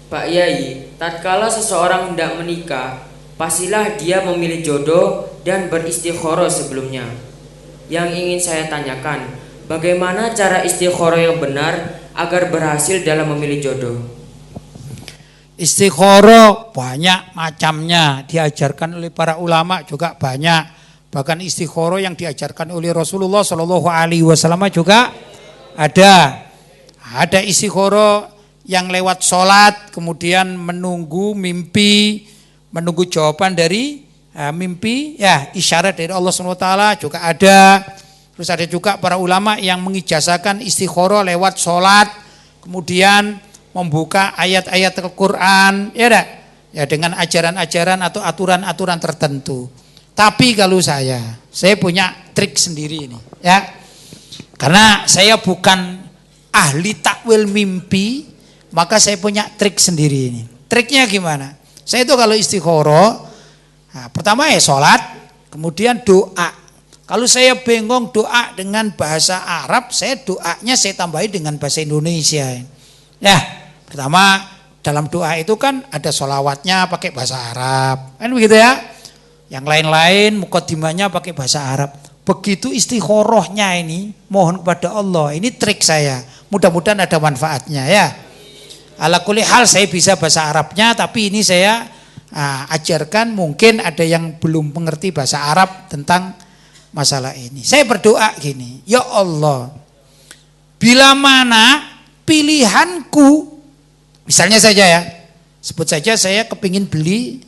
Pak Yai, tatkala seseorang hendak menikah, pastilah dia memilih jodoh dan beristikharah sebelumnya. Yang ingin saya tanyakan, bagaimana cara istikharah yang benar agar berhasil dalam memilih jodoh? Istikharah banyak macamnya, diajarkan oleh para ulama juga banyak. Bahkan istikharah yang diajarkan oleh Rasulullah SAW juga ada. Ada istikharah yang lewat sholat, kemudian menunggu mimpi, menunggu jawaban dari mimpi, ya isyarat dari Allah SWT juga ada. Terus ada juga para ulama yang mengijazahkan istikharah lewat sholat, kemudian membuka ayat-ayat Al-Quran, ya dengan ajaran-ajaran atau aturan-aturan tertentu. Tapi kalau saya punya trik sendiri ini, ya, karena saya bukan ahli takwil mimpi, maka saya punya trik sendiri ini. Triknya gimana? Saya itu kalau istikharah, pertama ya sholat, kemudian doa. Kalau saya bingung doa dengan bahasa Arab, doanya saya tambahin dengan bahasa Indonesia. Ya, pertama dalam doa itu kan ada sholawatnya pakai bahasa Arab, kan begitu ya. Yang lain-lain mukadimahnya pakai bahasa Arab. Begitu istikharahnya ini, mohon kepada Allah. Ini trik saya. Mudah-mudahan ada manfaatnya ya. Ala kulli hal saya bisa bahasa Arabnya, tapi ini saya ajarkan, mungkin ada yang belum mengerti bahasa Arab tentang masalah ini. Saya berdoa gini, ya Allah, bila mana pilihanku, misalnya saja ya, sebut saja saya kepingin beli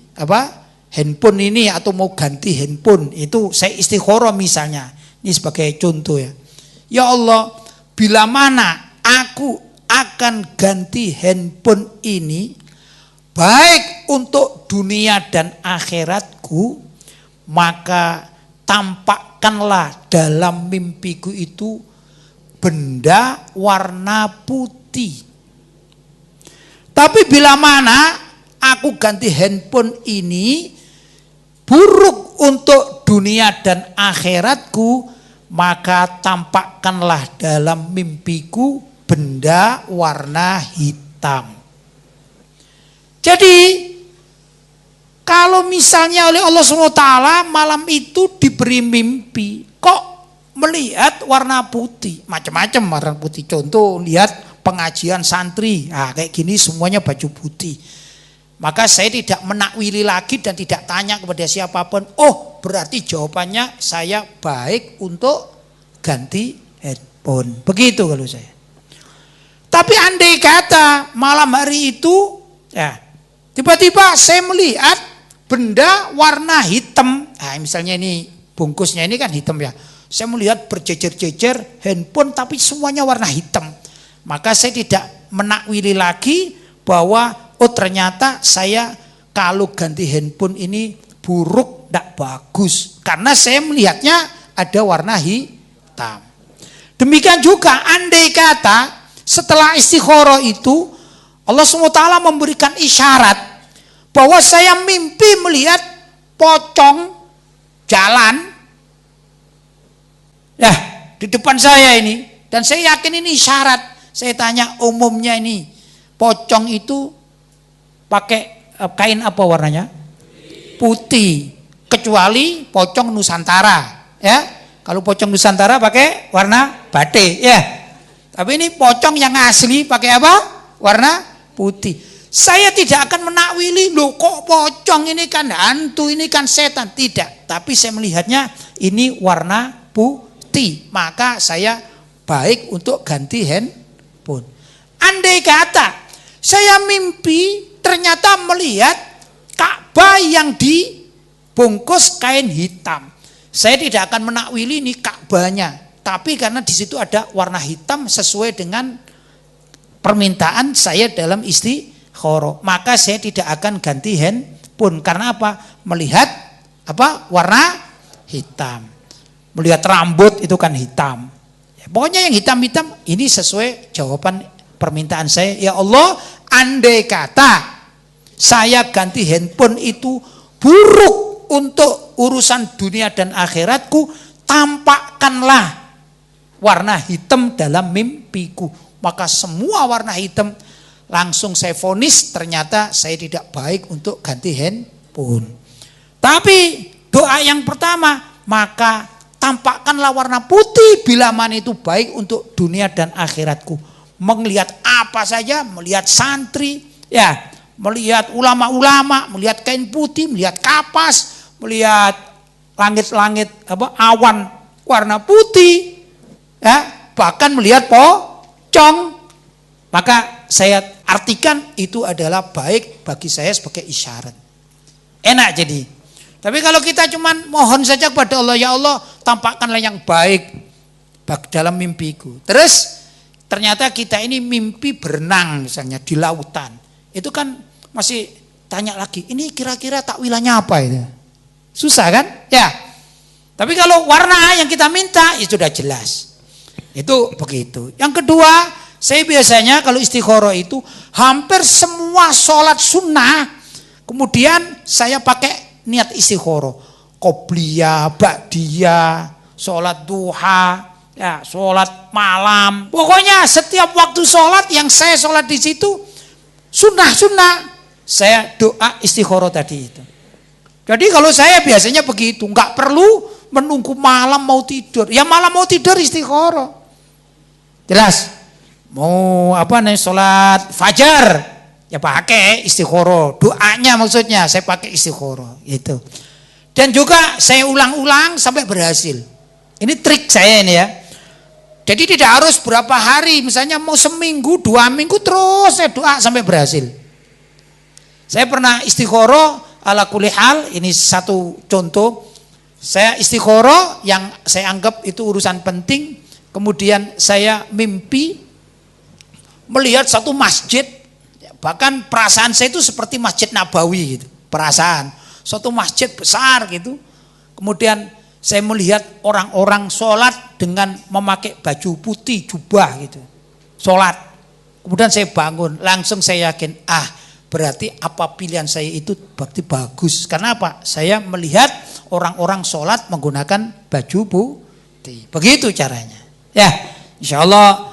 handphone ini atau mau ganti handphone, itu saya istikharah misalnya. Ini sebagai contoh ya. Ya Allah, bila mana aku akan ganti handphone ini baik untuk dunia dan akhiratku, maka tampakkanlah dalam mimpiku itu benda warna putih. Tapi bila mana aku ganti handphone ini buruk untuk dunia dan akhiratku, maka tampakkanlah dalam mimpiku benda warna hitam. Jadi kalau misalnya oleh Allah SWT malam itu diberi mimpi, kok melihat warna putih, macam-macam warna putih. Contoh lihat pengajian santri, kayak gini semuanya baju putih. Maka saya tidak menakwili lagi dan tidak tanya kepada siapapun. Oh, berarti jawabannya saya baik untuk ganti handphone. Begitu kalau saya. Tapi andai kata malam hari itu, ya, tiba-tiba saya melihat benda warna hitam. Misalnya ini bungkusnya ini kan hitam ya. Saya melihat berjejer-jejer handphone tapi semuanya warna hitam. Maka saya tidak menakwili lagi bahwa ternyata saya kalau ganti handphone ini buruk, tidak bagus. Karena saya melihatnya ada warna hitam. Demikian juga andai kata setelah istikharah itu Allah SWT memberikan isyarat bahwa saya mimpi melihat pocong jalan di depan saya ini. Dan saya yakin ini isyarat. Saya tanya, umumnya ini pocong itu pakai kain apa warnanya? Putih. Kecuali pocong Nusantara, ya. Kalau pocong Nusantara pakai warna batik, ya. Tapi ini pocong yang asli pakai apa? Warna putih. Saya tidak akan menakwili, loh kok pocong ini kan hantu, ini kan setan. Tidak. Tapi saya melihatnya ini warna putih. Maka saya baik untuk ganti handphone. Andai kata saya mimpi ternyata melihat Ka'bah yang dibungkus kain hitam. Saya tidak akan menakwili ini Ka'bahnya, tapi karena di situ ada warna hitam sesuai dengan permintaan saya dalam istikharah, maka saya tidak akan ganti handphone. Karena apa? Melihat warna hitam. Melihat rambut itu kan hitam. Ya, pokoknya yang hitam-hitam ini sesuai jawaban permintaan saya. Ya Allah, andai kata saya ganti handphone itu buruk untuk urusan dunia dan akhiratku, tampakkanlah warna hitam dalam mimpiku. Maka semua warna hitam langsung saya vonis ternyata saya tidak baik untuk ganti handphone. Tapi doa yang pertama, maka tampakkanlah warna putih bila mana itu baik untuk dunia dan akhiratku. Melihat apa saja, melihat santri, ya, melihat ulama-ulama, melihat kain putih, melihat kapas, melihat langit-langit awan warna putih, ya, bahkan melihat pocong. Maka saya artikan itu adalah baik bagi saya sebagai isyarat. Enak jadi. Tapi kalau kita cuman mohon saja kepada Allah, ya Allah tampakkanlah yang baik dalam mimpiku. Terus ternyata kita ini mimpi berenang misalnya di lautan. Itu kan masih tanya lagi, ini kira-kira takwilannya apa itu? Susah kan? Ya. Tapi kalau warna yang kita minta itu sudah jelas. Itu begitu. Yang kedua, saya biasanya kalau istikharah itu hampir semua sholat sunnah, kemudian saya pakai niat istikharah. Qobliyah, ba'diyah, sholat duha, ya, sholat malam. Pokoknya setiap waktu sholat yang saya sholat di situ sunnah-sunnah, saya doa istikharah tadi itu. Jadi kalau saya biasanya begitu, nggak perlu menunggu malam mau tidur. Ya malam mau tidur istikharah. Jelas? Mau sholat fajar, ya pakai istikharah. Doanya maksudnya saya pakai istikharah gitu. Dan juga saya ulang-ulang sampai berhasil. Ini trik saya ini ya. Jadi tidak harus berapa hari, misalnya mau seminggu, 2 minggu terus saya doa sampai berhasil. Saya pernah istikharah ala kulli hal, ini satu contoh. Saya istikharah yang saya anggap itu urusan penting, kemudian saya mimpi melihat satu masjid, bahkan perasaan saya itu seperti Masjid Nabawi gitu, perasaan suatu masjid besar gitu. Kemudian saya melihat orang-orang sholat dengan memakai baju putih, jubah gitu, sholat. Kemudian saya bangun, langsung saya yakin, berarti apa pilihan saya itu berarti bagus. Karena apa? Saya melihat orang-orang sholat menggunakan baju putih. Begitu caranya. Ya, insya Allah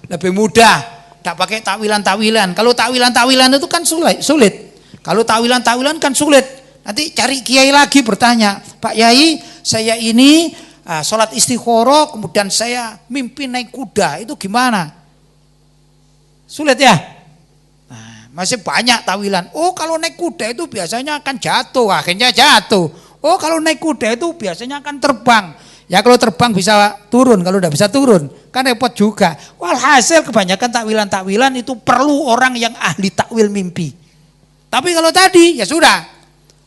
lebih mudah, tak pakai takwilan-takwilan. Kalau takwilan-takwilan itu kan sulit. Kalau takwilan-takwilan kan sulit. Nanti cari kiai lagi bertanya, Pak Yai, saya ini sholat istikharah, kemudian saya mimpi naik kuda, itu gimana? Sulit ya? Nah, masih banyak takwilan. Oh kalau naik kuda itu biasanya akan jatuh, akhirnya jatuh. Oh kalau naik kuda itu biasanya akan terbang. Ya kalau terbang bisa turun, kalau udah bisa turun kan repot juga. Walhasil kebanyakan takwilan-takwilan itu perlu orang yang ahli takwil mimpi. Tapi kalau tadi ya sudah,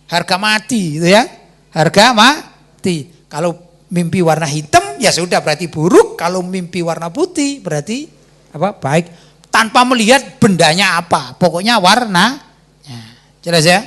harga mati gitu ya. Harga mati. Kalau mimpi warna hitam ya sudah berarti buruk, kalau mimpi warna putih berarti baik. Tanpa melihat bendanya apa, pokoknya warna. Ya, jelas ya?